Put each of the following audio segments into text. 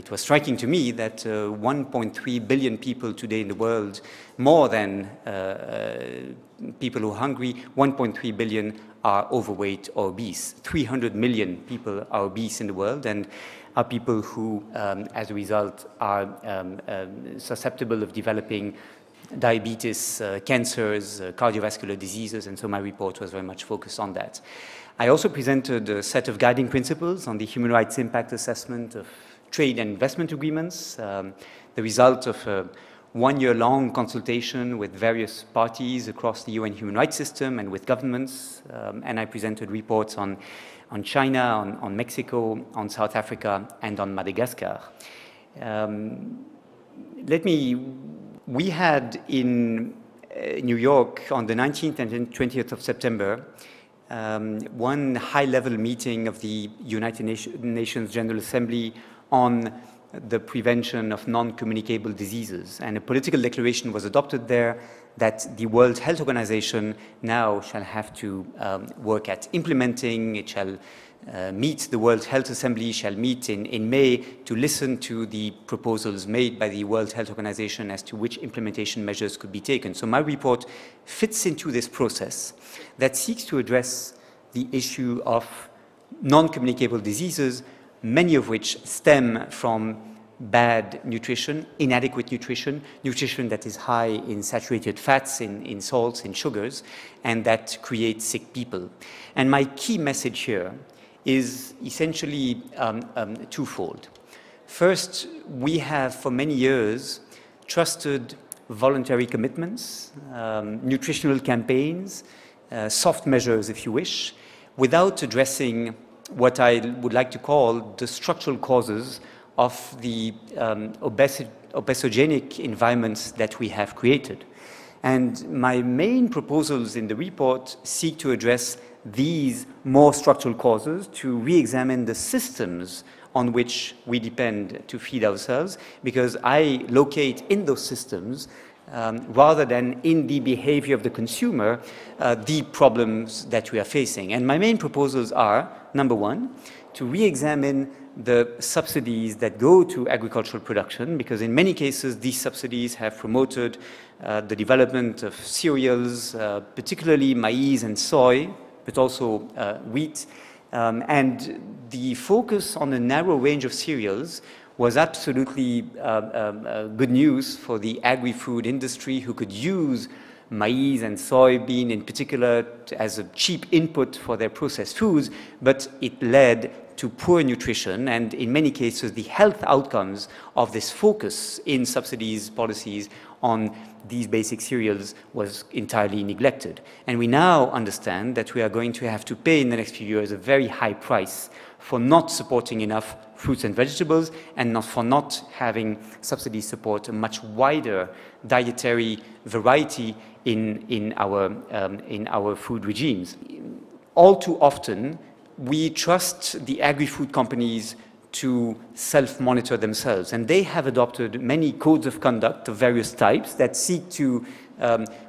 it was striking to me that 1.3 billion people today in the world, more than people who are hungry, 1.3 billion are overweight or obese. 300 million people are obese in the world and are people who, as a result, are susceptible of developing diabetes, cancers, cardiovascular diseases, and so my report was very much focused on that. I also presented a set of guiding principles on the human rights impact assessment of trade and investment agreements, the result of a one-year-long consultation with various parties across the UN human rights system and with governments, and I presented reports on China, on Mexico, on South Africa, and on Madagascar. We had in New York on the 19th and 20th of September one high-level meeting of the United Nations General Assembly on the prevention of non-communicable diseases. And a political declaration was adopted there that the World Health Organization now shall have to work at implementing. It shall meet, the World Health Assembly shall meet in May to listen to the proposals made by the World Health Organization as to which implementation measures could be taken. So my report fits into this process that seeks to address the issue of non-communicable diseases, many of which stem from bad nutrition, inadequate nutrition, nutrition that is high in saturated fats, in salts, in sugars, and that creates sick people. And my key message here is essentially twofold. First, we have for many years trusted voluntary commitments, nutritional campaigns, soft measures, if you wish, without addressing what I would like to call the structural causes of the obesogenic environments that we have created. And my main proposals in the report seek to address these more structural causes, to re-examine the systems on which we depend to feed ourselves, because I locate in those systems, rather than in the behavior of the consumer, the problems that we are facing. And my main proposals are, number one, to re-examine the subsidies that go to agricultural production, because in many cases these subsidies have promoted the development of cereals, particularly maize and soy, but also wheat. And the focus on a narrow range of cereals was absolutely good news for the agri-food industry, who could use maize and soybean in particular as a cheap input for their processed foods, but it led to poor nutrition, and in many cases the health outcomes of this focus in subsidies policies on these basic cereals was entirely neglected. And we now understand that we are going to have to pay in the next few years a very high price for not supporting enough fruits and vegetables, and for not having subsidies support a much wider dietary variety in our food regimes. All too often, we trust the agri-food companies to self-monitor themselves, and they have adopted many codes of conduct of various types that seek to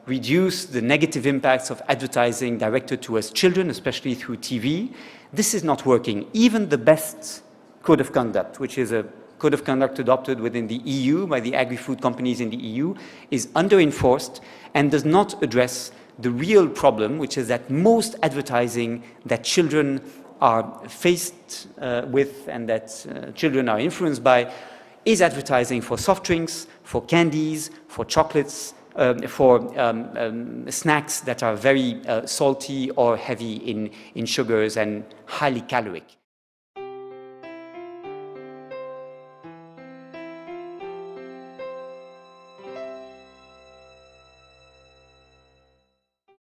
reduce the negative impacts of advertising directed towards children, especially through TV. This is not working. Even the best code of conduct, which is a code of conduct adopted within the EU by the agri-food companies in the EU, is under-enforced and does not address the real problem, which is that most advertising that children are faced with and that children are influenced by is advertising for soft drinks, for candies, for chocolates, for snacks that are very salty or heavy in sugars and highly caloric.